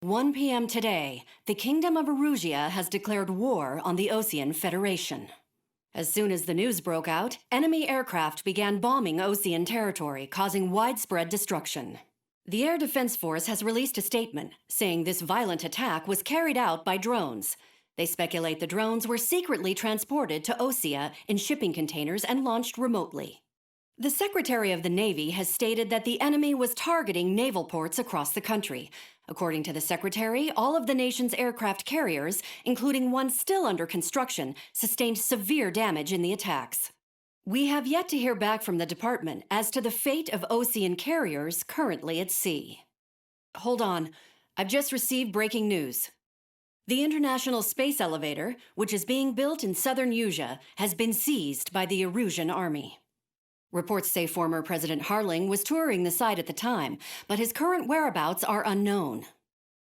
1 p.m. today, the Kingdom of Erusia has declared war on the Osean Federation. As soon as the news broke out, enemy aircraft began bombing Osean territory, causing widespread destruction. The Air Defense Force has released a statement saying this violent attack was carried out by drones. They speculate the drones were secretly transported to Osea in shipping containers and launched remotely. The Secretary of the Navy has stated that the enemy was targeting naval ports across the country. According to the Secretary, all of the nation's aircraft carriers, including one still under construction, sustained severe damage in the attacks. We have yet to hear back from the department as to the fate of Osean carriers currently at sea. Hold on, I've just received breaking news. The International Space Elevator, which is being built in southern Erusia, has been seized by the Erusian army. Reports say former President Harling was touring the site at the time, but his current whereabouts are unknown.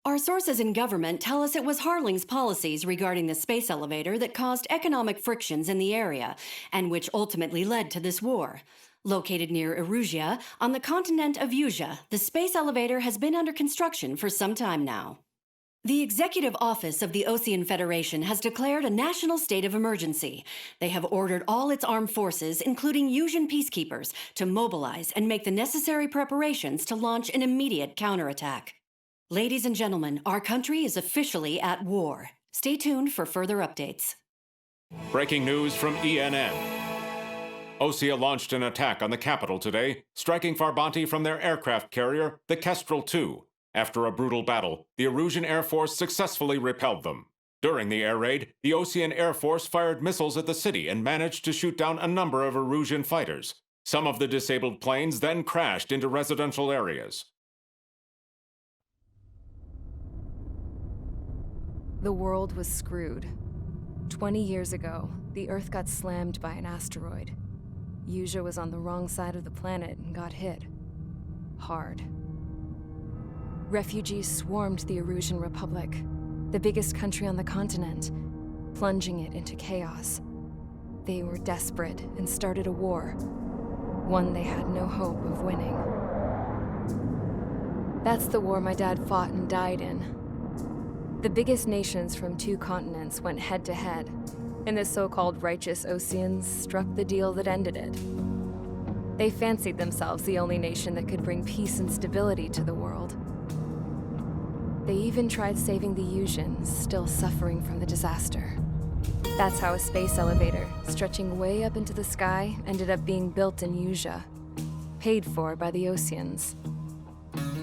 Our sources in government tell us it was Harling's policies regarding the space elevator that caused economic frictions in the area, and which ultimately led to this war. Located near Erusia, on the continent of Erusia, the space elevator has been under construction for some time now. The Executive Office of the Osean Federation has declared a national state of emergency. They have ordered all its armed forces, including Erusian peacekeepers, to mobilize and make the necessary preparations to launch an immediate counterattack. Ladies and gentlemen, our country is officially at war. Stay tuned for further updates. Breaking news from ENN. Osea launched an attack on the capital today, striking Farbanti from their aircraft carrier, the Kestrel II. After a brutal battle, the Erusian Air Force successfully repelled them. During the air raid, the Osean Air Force fired missiles at the city and managed to shoot down a number of Erusian fighters. Some of the disabled planes then crashed into residential areas. The world was screwed. 20 years ago, the Earth got slammed by an asteroid. Erusia was on the wrong side of the planet and got hit. Hard. Refugees swarmed the Erusian Republic, the biggest country on the continent, plunging it into chaos. They were desperate and started a war, one they had no hope of winning. That's the war my dad fought and died in. The biggest nations from 2 continents went head-to-head, and the so-called righteous Oseans struck the deal that ended it. They fancied themselves the only nation that could bring peace and stability to the world. They even tried saving the Erusians, still suffering from the disaster. That's how a space elevator, stretching way up into the sky, ended up being built in Erusia, paid for by the Oseans.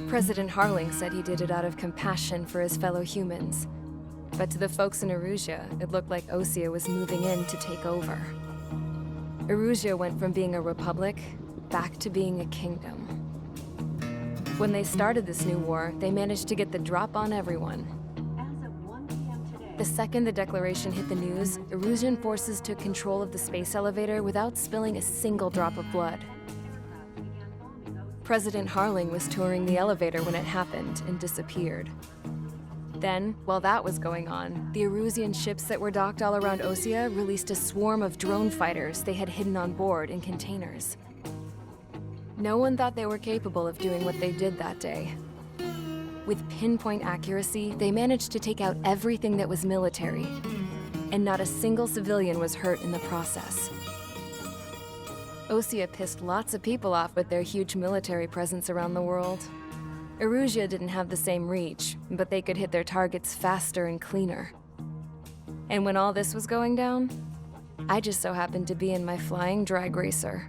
President Harling said he did it out of compassion for his fellow humans. But to the folks in Erusia, it looked like Osea was moving in to take over. Erusia went from being a republic back to being a kingdom. When they started this new war, they managed to get the drop on everyone. As of 1 p.m. today, The second the declaration hit the news, Erusian forces took control of the space elevator without spilling a single drop of blood. President Harling was touring the elevator when it happened and disappeared. Then, while that was going on, the Erusian ships that were docked all around Osea released a swarm of drone fighters they had hidden on board in containers. No one thought they were capable of doing what they did that day. With pinpoint accuracy, they managed to take out everything that was military, and not a single civilian was hurt in the process. Osea pissed lots of people off with their huge military presence around the world. Erusia didn't have the same reach, but they could hit their targets faster and cleaner. And when all this was going down, I just so happened to be in my flying drag racer.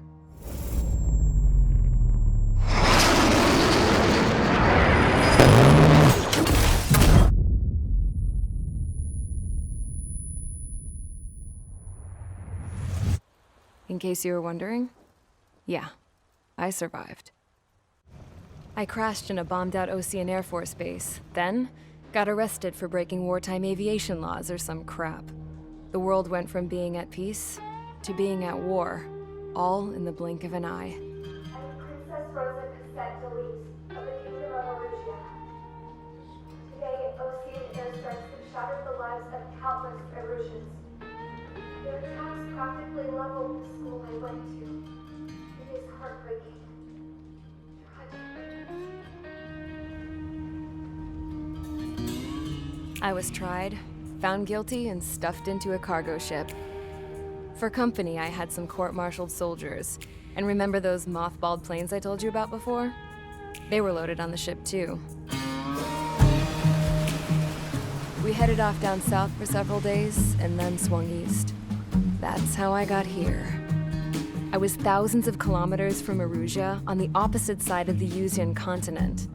In case you were wondering, yeah, I survived. I crashed in a bombed-out Osean Air Force base, then got arrested for breaking wartime aviation laws or some crap. The world went from being at peace to being at war, all in the blink of an eye. Princess Rosa Cassette Delise of the Kingdom of Erusia. Today, Osean airstrikes have shattered the lives of countless Erusians. Their attacks practically leveled the school I went to. It is heartbreaking. Tragic. I was tried, found guilty, and stuffed into a cargo ship. For company, I had some court-martialed soldiers. And remember those mothballed planes I told you about before? They were loaded on the ship too. We headed off down south for several days, and then swung east. That's how I got here. I was thousands of kilometers from Erusia, on the opposite side of the Yuzian continent.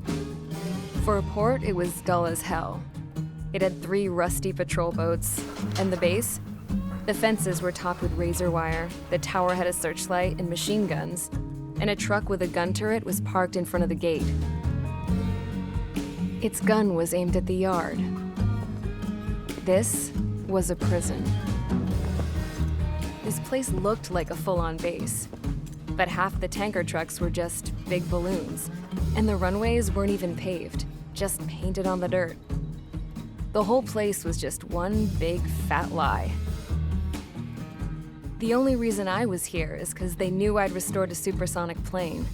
For a port, it was dull as hell. It had 3 rusty patrol boats, and the base? The fences were topped with razor wire, the tower had a searchlight and machine guns, and a truck with a gun turret was parked in front of the gate. Its gun was aimed at the yard. This was a prison. This place looked like a full-on base, but half the tanker trucks were just big balloons, and the runways weren't even paved, just painted on the dirt. The whole place was just one big fat lie. The only reason I was here is because they knew I'd restored a supersonic plane.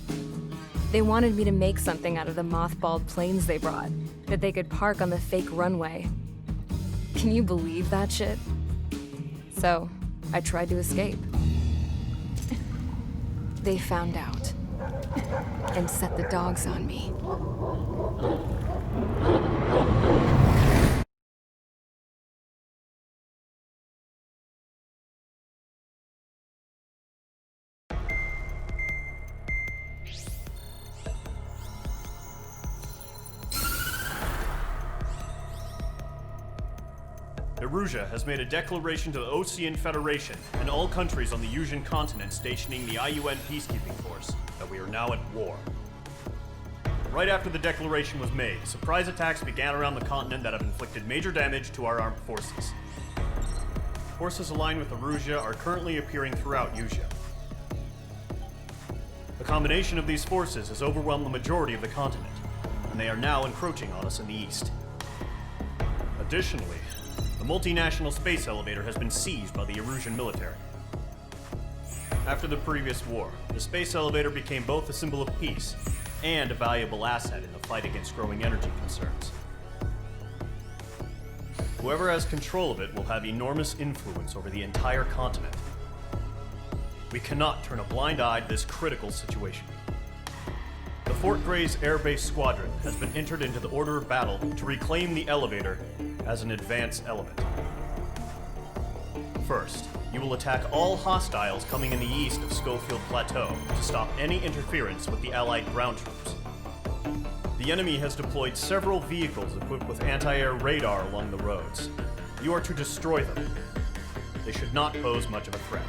They wanted me to make something out of the mothballed planes they brought, that they could park on the fake runway. Can you believe that shit? So, I tried to escape. They found out, and set the dogs on me. Erusia has made a declaration to the Ocean Federation and all countries on the Yuzian continent stationing the IUN peacekeeping force that we are now at war. Right after the declaration was made, surprise attacks began around the continent that have inflicted major damage to our armed forces. Forces aligned with Erusia are currently appearing throughout Yusia. The combination of these forces has overwhelmed the majority of the continent, and they are now encroaching on us in the east. Additionally, the multinational space elevator has been seized by the Erusian military. After the previous war, the space elevator became both a symbol of peace and a valuable asset in the fight against growing energy concerns. Whoever has control of it will have enormous influence over the entire continent. We cannot turn a blind eye to this critical situation. The Fort Gray's Air Base Squadron has been entered into the order of battle to reclaim the elevator as an advance element. First, you will attack all hostiles coming in the east of Schofield Plateau to stop any interference with the Allied ground troops. The enemy has deployed several vehicles equipped with anti-air radar along the roads. You are to destroy them. They should not pose much of a threat.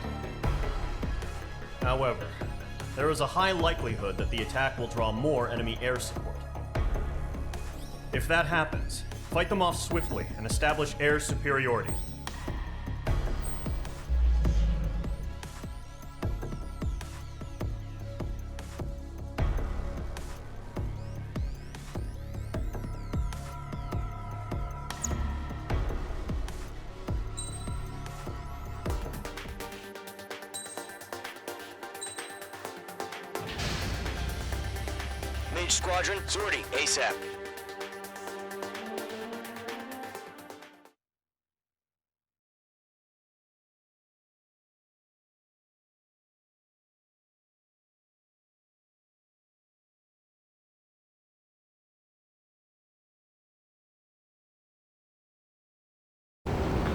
However, there is a high likelihood that the attack will draw more enemy air support. If that happens, fight them off swiftly and establish air superiority. Mage Squadron, sortie ASAP.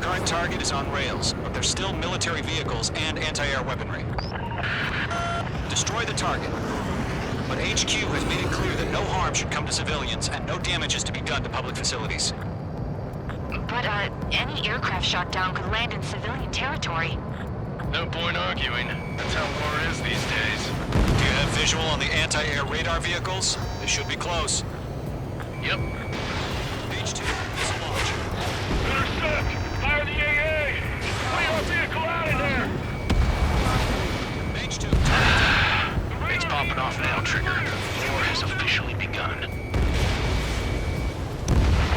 Current target is on rails, but there's still military vehicles and anti-air weaponry. Destroy the target. But HQ has made it clear that no harm should come to civilians and no damage is to be done to public facilities. But, any aircraft shot down could land in civilian territory. No point arguing. That's how war is these days. Do you have visual on the anti-air radar vehicles? They should be close. Yep. H2, dislodge. Intercept! Fire the AA! Clear our vehicle out of there! H2, It's popping off now, Trigger. War has officially begun.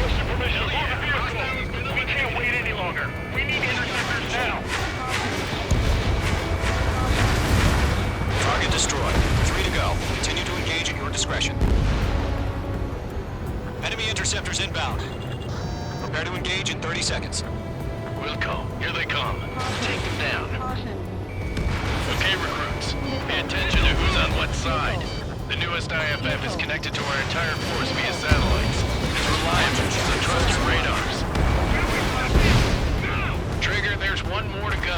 What's the permission? Hold the vehicle! We can't wait any longer. We need interceptors now! target destroyed. 3 to go. Continue to engage at your discretion. Enemy interceptors inbound. Prepare to engage in 30 seconds. We'll go. Here they come. Take them down. Okay, recruits. Pay attention to who's on what side. The newest IFF is connected to our entire force via satellites. It's reliable, so trust your radars. Trigger, there's one more to go.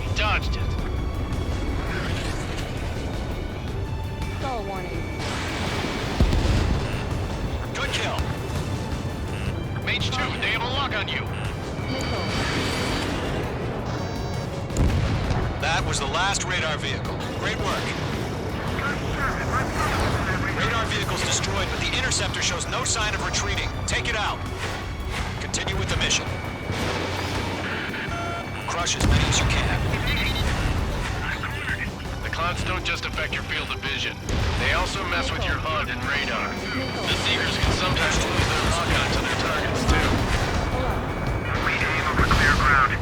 He dodged it. Stall warning. Good kill. Mage 2, they have a lock on you. That was the last radar vehicle. Great work. Radar vehicle's destroyed, but the interceptor shows no sign of retreating. Take it out. Continue with the mission. Crush as many as you can. The clouds don't just affect your field of vision. They also mess with your HUD and radar. The Seekers can sometimes lose their lock-on to their targets, too. We aim over clear ground.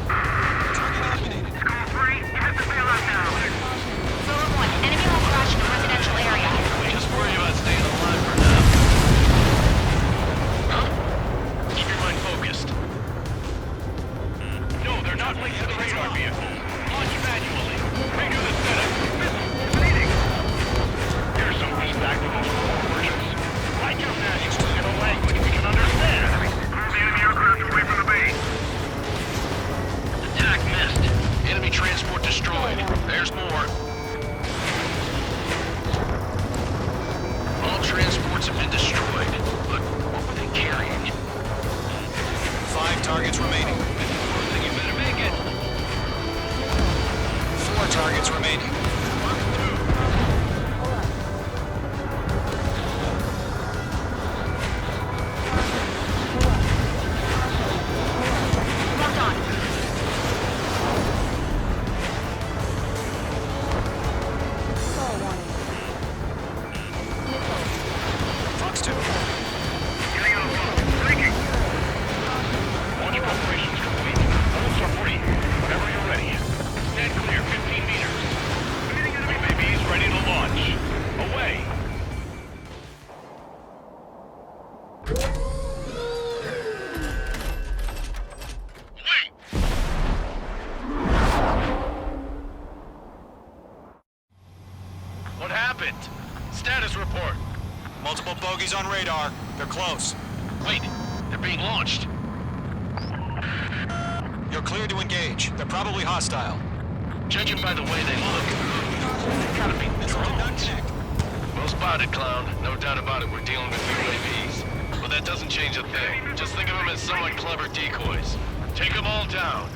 School 3, hit the bailout now. Rover 1, enemy will crash in a residential area. Just worry about staying alive for now. Huh? Keep your mind focused. No, they're not linked to the radar vehicle. Launch manually. Redo the setup. Leading. Here's some feedback to those versions. Write your manuals in a language we can understand. Move the enemy aircraft away from the base. Attack missed. Enemy transport destroyed. There's more. All transports have been destroyed. Look, what were they carrying? 5 targets remaining. Then you better make it. 4 targets remaining. Locked on. Stall warning. Fox 2. Getting on lock. Taking. Launch preparations complete. Levels are free. Whenever you're ready. Stand clear, 15 meters. UAVs ready to launch. Away. Wait! What happened? Status report. Multiple bogies on radar. They're close. Wait, they're being launched. You're clear to engage. They're probably hostile. Judging by the way they look, they've gotta be Missile did not connect. well spotted, clown. No doubt about it, we're dealing with UAVs. But that doesn't change a thing. Just think of them as somewhat clever decoys. Take them all down.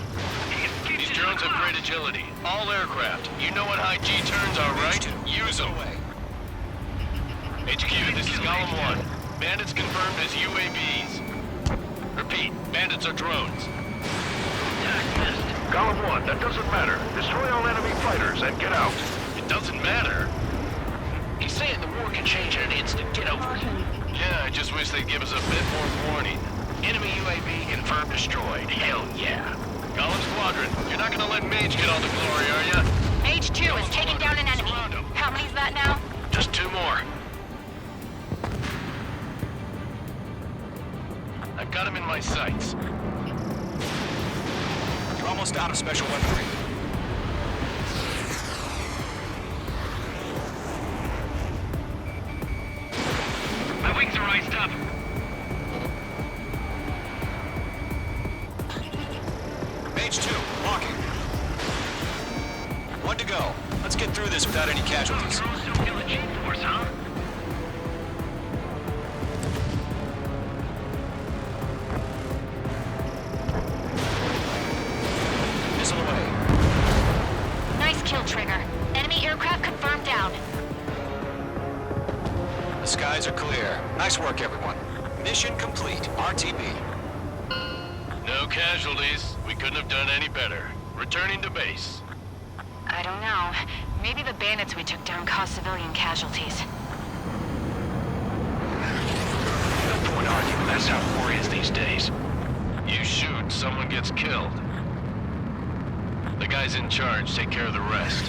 These drones have great agility. All aircraft. You know what high G turns are, right? Use them. Away. HQ, this is Column 1. Bandits confirmed as UAVs. Repeat, bandits are drones. Column 1, that doesn't matter. Destroy all enemy fighters and get out. It doesn't matter? He's saying the war can change in an instant. Get over it. Yeah, I just wish they'd give us a bit more warning. Enemy UAV confirmed destroyed. Hell yeah. Column Squadron, you're not gonna let Mage get all the glory, are ya? Mage 2 is taking down an enemy. Surround him. How many's that now? Just 2 more. I've got him in my sights. You're almost out of special weaponry. My wings are iced up. Mage 2, walking. 1 to go. Let's get through this without any casualties. Drones still kill a G-force, huh? Missile away. Nice kill, Trigger. Enemy aircraft confirmed down. The skies are clear. Nice work, everyone. Mission complete. RTB. No casualties. We couldn't have done any better. Returning to base. I don't know. Maybe the bandits we took down caused civilian casualties. No point arguing. That's how war is these days. You shoot, someone gets killed. The guys in charge take care of the rest.